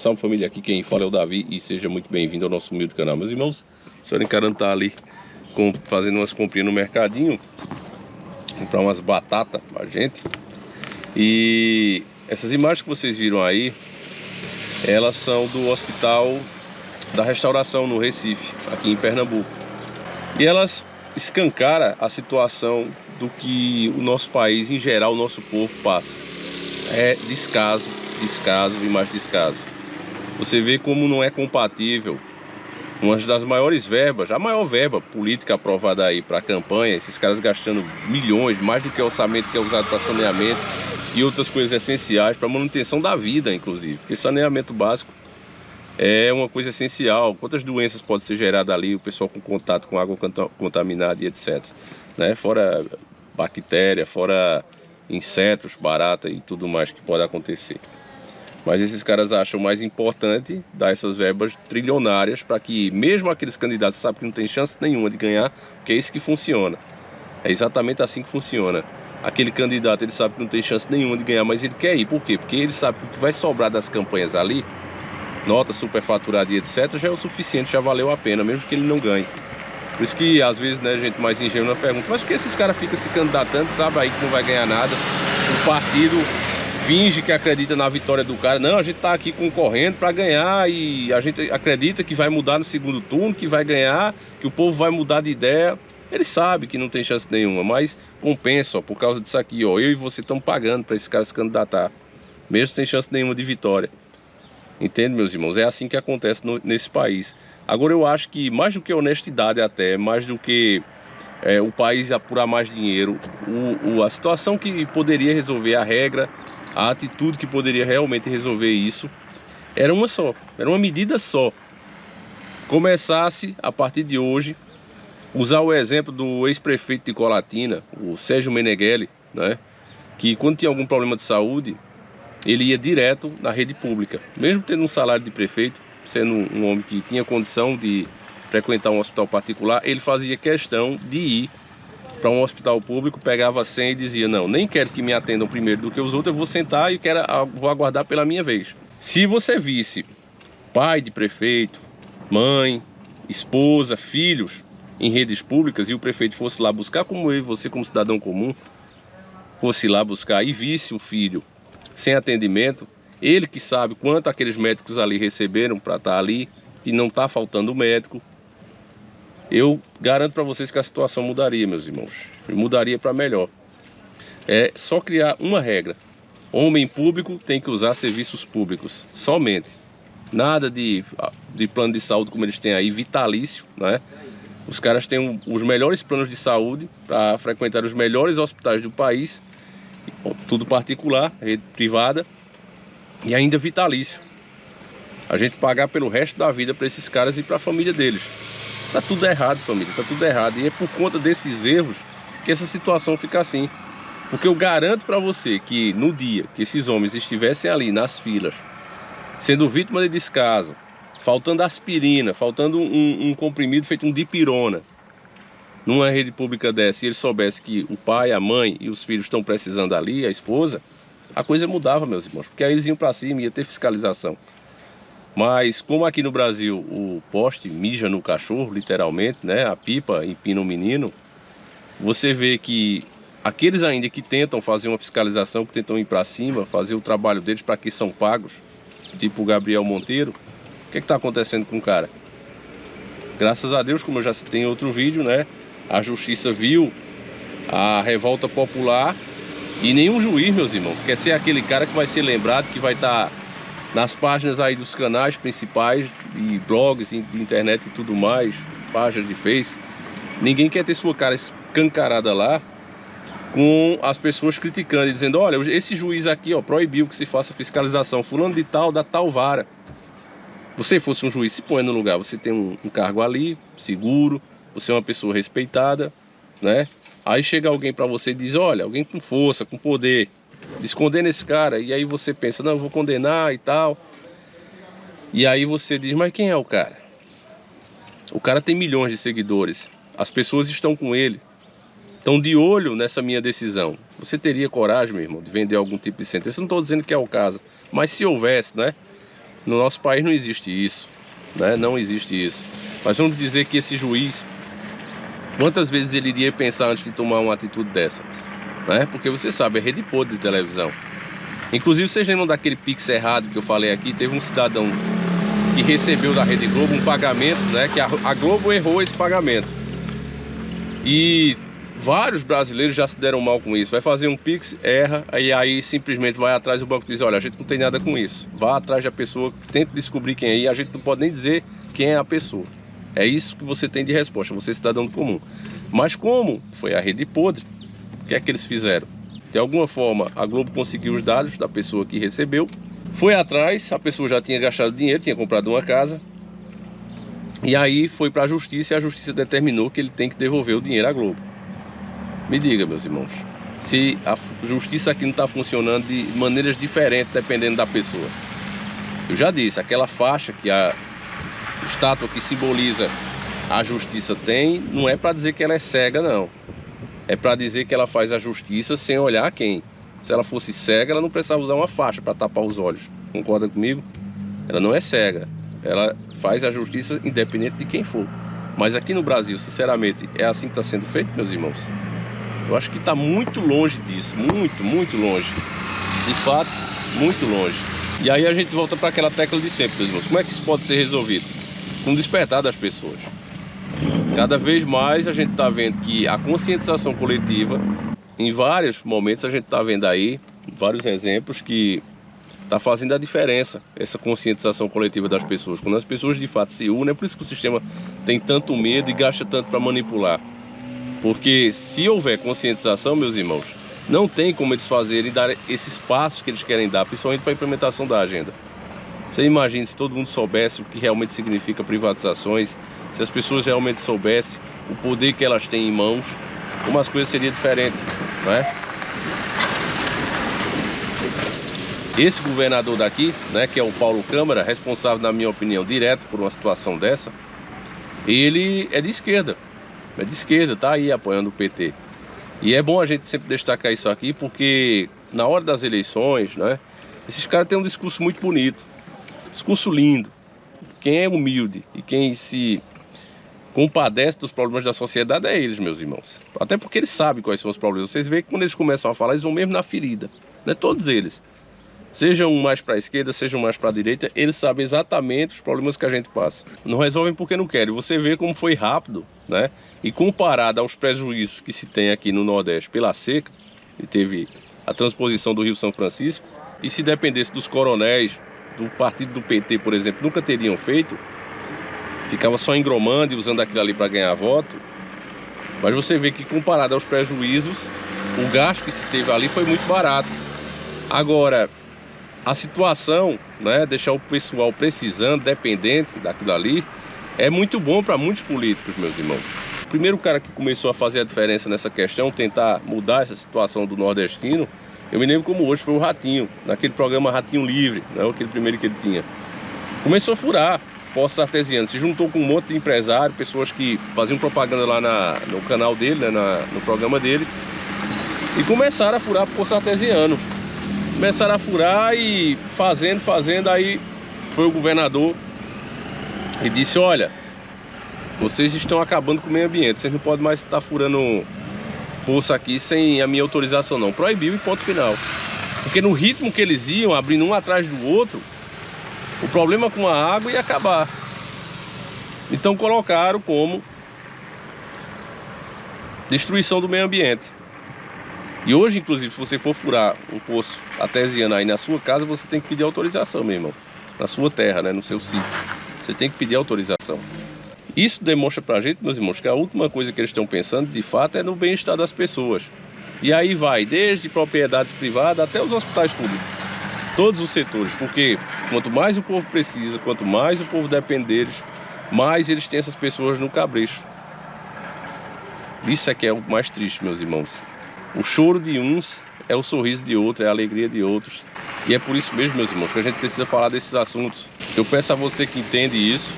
Salve família, aqui quem fala é o Davi e seja muito bem-vindo ao nosso humilde canal. Meus irmãos, a senhora encarando tá ali fazendo umas comprinhas no mercadinho, comprar umas batatas pra gente. E essas imagens que vocês viram aí, elas são do Hospital da Restauração no Recife, aqui em Pernambuco. E elas escancaram a situação do que o nosso país, em geral, o nosso povo passa. É descaso, descaso e mais descaso. Você vê como não é compatível uma das maiores verbas, a maior verba política aprovada aí para a campanha, esses caras gastando milhões, mais do que o orçamento que é usado para saneamento e outras coisas essenciais para manutenção da vida, inclusive, porque saneamento básico é uma coisa essencial. Quantas doenças podem ser geradas ali, o pessoal com contato com água contaminada e etc, né? Fora bactéria, fora insetos, barata e tudo mais que pode acontecer. Mas esses caras acham mais importante dar essas verbas trilionárias para que mesmo aqueles candidatos sabem que não tem chance nenhuma de ganhar, porque é isso que funciona. É exatamente assim que funciona. Aquele candidato, ele sabe que não tem chance nenhuma de ganhar, mas ele quer ir. Por quê? Porque ele sabe que o que vai sobrar das campanhas ali, nota superfaturada e etc, já é o suficiente, já valeu a pena, mesmo que ele não ganhe. Por isso que às vezes, né, gente mais ingênua pergunta, mas por que esses caras ficam se candidatando, sabe aí que não vai ganhar nada? O partido finge que acredita na vitória do cara. Não, a gente tá aqui concorrendo para ganhar e a gente acredita que vai mudar no segundo turno, que vai ganhar, que o povo vai mudar de ideia. Ele sabe que não tem chance nenhuma, mas compensa, ó, por causa disso aqui, ó. Eu e você estamos pagando para esse cara se candidatar, mesmo sem chance nenhuma de vitória. Entende, meus irmãos? É assim que acontece nesse país. Agora eu acho que mais do que honestidade até, mais do que o país apurar mais dinheiro, a situação que poderia resolver a regra, a atitude que poderia realmente resolver isso, era uma só, era uma medida só. Começasse a partir de hoje, usar o exemplo do ex-prefeito de Colatina, o Sérgio Meneghelli, né? Que quando tinha algum problema de saúde, ele ia direto na rede pública, mesmo tendo um salário de prefeito, sendo um homem que tinha condição de frequentar um hospital particular, ele fazia questão de ir para um hospital público, pegava a senha e dizia: não, nem quero que me atendam primeiro do que os outros, eu vou sentar e vou aguardar pela minha vez. Se você visse pai de prefeito, mãe, esposa, filhos em redes públicas e o prefeito fosse lá buscar, como eu e você como cidadão comum, fosse lá buscar e visse o filho sem atendimento, ele que sabe quanto aqueles médicos ali receberam para estar ali e não está faltando médico, eu garanto para vocês que a situação mudaria, meus irmãos. Mudaria para melhor. É só criar uma regra: homem público tem que usar serviços públicos, somente. Nada de plano de saúde como eles têm aí, vitalício, né? Os caras têm os melhores planos de saúde para frequentar os melhores hospitais do país, tudo particular, rede privada, e ainda vitalício. A gente pagar pelo resto da vida para esses caras e para a família deles. Tá tudo errado, família, tá tudo errado. E é por conta desses erros que essa situação fica assim. Porque eu garanto para você que no dia que esses homens estivessem ali nas filas, sendo vítima de descaso, faltando aspirina, faltando um comprimido feito um dipirona, numa rede pública dessa, e ele soubesse que o pai, a mãe e os filhos estão precisando ali, a esposa, a coisa mudava, meus irmãos. Porque aí eles iam para cima e ia ter fiscalização. Mas como aqui no Brasil o poste mija no cachorro, literalmente, né? A pipa empina o menino. Você vê que aqueles ainda que tentam fazer uma fiscalização, que tentam ir para cima, fazer o trabalho deles para que são pagos, tipo o Gabriel Monteiro, o que está acontecendo com o cara? Graças a Deus, como eu já citei em outro vídeo, né? A justiça viu a revolta popular e nenhum juiz, meus irmãos, quer ser aquele cara que vai ser lembrado, que vai estar nas páginas aí dos canais principais e blogs de internet e tudo mais, páginas de Face. Ninguém quer ter sua cara escancarada lá com as pessoas criticando e dizendo: olha, esse juiz aqui, ó, proibiu que se faça fiscalização, fulano de tal, da tal vara. Você fosse um juiz, se põe no lugar, você tem um cargo ali, seguro, você é uma pessoa respeitada, né? Aí chega alguém pra você e diz: olha, alguém com força, com poder, escondendo esse cara, e aí você pensa: não, eu vou condenar e tal. E aí você diz: mas quem é o cara? O cara tem milhões de seguidores, as pessoas estão com ele, estão de olho nessa minha decisão. Você teria coragem, meu irmão, de vender algum tipo de sentença? Eu não estou dizendo que é o caso, mas se houvesse, né? No nosso país não existe isso, né? Não existe isso. Mas vamos dizer que esse juiz, quantas vezes ele iria pensar antes de tomar uma atitude dessa, né? Porque você sabe, é rede podre de televisão. Inclusive, vocês lembram daquele Pix errado que eu falei aqui? Teve um cidadão que recebeu da Rede Globo um pagamento, né? Que a Globo errou esse pagamento. E vários brasileiros já se deram mal com isso. Vai fazer um Pix, erra, aí simplesmente vai atrás do banco e diz: olha, a gente não tem nada com isso. Vá atrás da pessoa, tente descobrir quem é, e a gente não pode nem dizer quem é a pessoa. É isso que você tem de resposta, você cidadão comum. Mas como foi a rede podre, o que é que eles fizeram? De alguma forma, a Globo conseguiu os dados da pessoa que recebeu, foi atrás, a pessoa já tinha gastado dinheiro, tinha comprado uma casa, e aí foi para a justiça, e a justiça determinou que ele tem que devolver o dinheiro à Globo. Me diga, meus irmãos, se a justiça aqui não está funcionando de maneiras diferentes dependendo da pessoa. Eu já disse, aquela faixa que a estátua que simboliza a justiça tem, não é para dizer que ela é cega, não. É para dizer que ela faz a justiça sem olhar quem. Se ela fosse cega, ela não precisava usar uma faixa para tapar os olhos. Concorda comigo? Ela não é cega. Ela faz a justiça independente de quem for. Mas aqui no Brasil, sinceramente, é assim que está sendo feito, meus irmãos? Eu acho que está muito longe disso. Muito, muito longe. De fato, muito longe. E aí a gente volta para aquela tecla de sempre, meus irmãos. Como é que isso pode ser resolvido? Com o despertar das pessoas. Cada vez mais a gente está vendo que a conscientização coletiva, em vários momentos a gente está vendo aí, vários exemplos que está fazendo a diferença, essa conscientização coletiva das pessoas. Quando as pessoas de fato se unem, é por isso que o sistema tem tanto medo e gasta tanto para manipular. Porque se houver conscientização, meus irmãos, não tem como eles fazerem dar esses passos que eles querem dar, principalmente para a implementação da agenda. Você imagina se todo mundo soubesse o que realmente significa privatizações, se as pessoas realmente soubessem o poder que elas têm em mãos, como as coisas seriam diferentes, não é? Esse governador daqui, né, que é o Paulo Câmara, responsável, na minha opinião, direto por uma situação dessa, ele é de esquerda, tá aí apoiando o PT. E é bom a gente sempre destacar isso aqui, porque na hora das eleições, né, esses caras têm um discurso muito bonito, discurso lindo. Quem é humilde e quem se compadece dos problemas da sociedade é eles, meus irmãos. Até porque eles sabem quais são os problemas. Vocês veem que quando eles começam a falar, eles vão mesmo na ferida, né? Todos eles. Sejam mais para a esquerda, sejam mais para a direita, eles sabem exatamente os problemas que a gente passa. Não resolvem porque não querem. Você vê como foi rápido, né? E comparado aos prejuízos que se tem aqui no Nordeste pela seca, e teve a transposição do Rio São Francisco, e se dependesse dos coronéis do partido do PT, por exemplo, nunca teriam feito, ficava só engromando e usando aquilo ali para ganhar voto. Mas você vê que comparado aos prejuízos, o gasto que se teve ali foi muito barato. Agora, a situação, né, deixar o pessoal precisando, dependente daquilo ali, é muito bom para muitos políticos, meus irmãos. O primeiro cara que começou a fazer a diferença nessa questão, tentar mudar essa situação do nordestino, eu me lembro como hoje, foi o Ratinho, naquele programa Ratinho Livre, né, aquele primeiro que ele tinha. Começou a furar poços artesianos, se juntou com um monte de empresários, pessoas que faziam propaganda lá no canal dele, né, no programa dele, e começaram a furar poço artesiano. Começaram a furar e fazendo, aí foi o governador e disse: olha, vocês estão acabando com o meio ambiente, vocês não podem mais estar furando poço aqui sem a minha autorização não. Proibiu e ponto final. Porque no ritmo que eles iam, abrindo um atrás do outro, o problema com a água ia acabar. Então colocaram como destruição do meio ambiente. E hoje, inclusive, se você for furar um poço artesiano aí na sua casa, você tem que pedir autorização, meu irmão. Na sua terra, né, no seu sítio. Você tem que pedir autorização. Isso demonstra pra gente, meus irmãos, que a última coisa que eles estão pensando, de fato, é no bem-estar das pessoas. E aí vai, desde propriedades privadas até os hospitais públicos. Todos os setores, porque quanto mais o povo precisa, quanto mais o povo depende deles, mais eles têm essas pessoas no cabresto. Isso é que é o mais triste, meus irmãos. O choro de uns é o sorriso de outros, é a alegria de outros. E é por isso mesmo, meus irmãos, que a gente precisa falar desses assuntos. Eu peço a você que entende isso,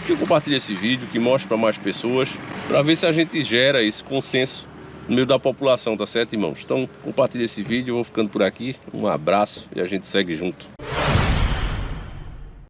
que compartilhe esse vídeo, que mostre para mais pessoas, para ver se a gente gera esse consenso no meio da população, tá certo, irmãos? Então, compartilhe esse vídeo, eu vou ficando por aqui. Um abraço e a gente segue junto.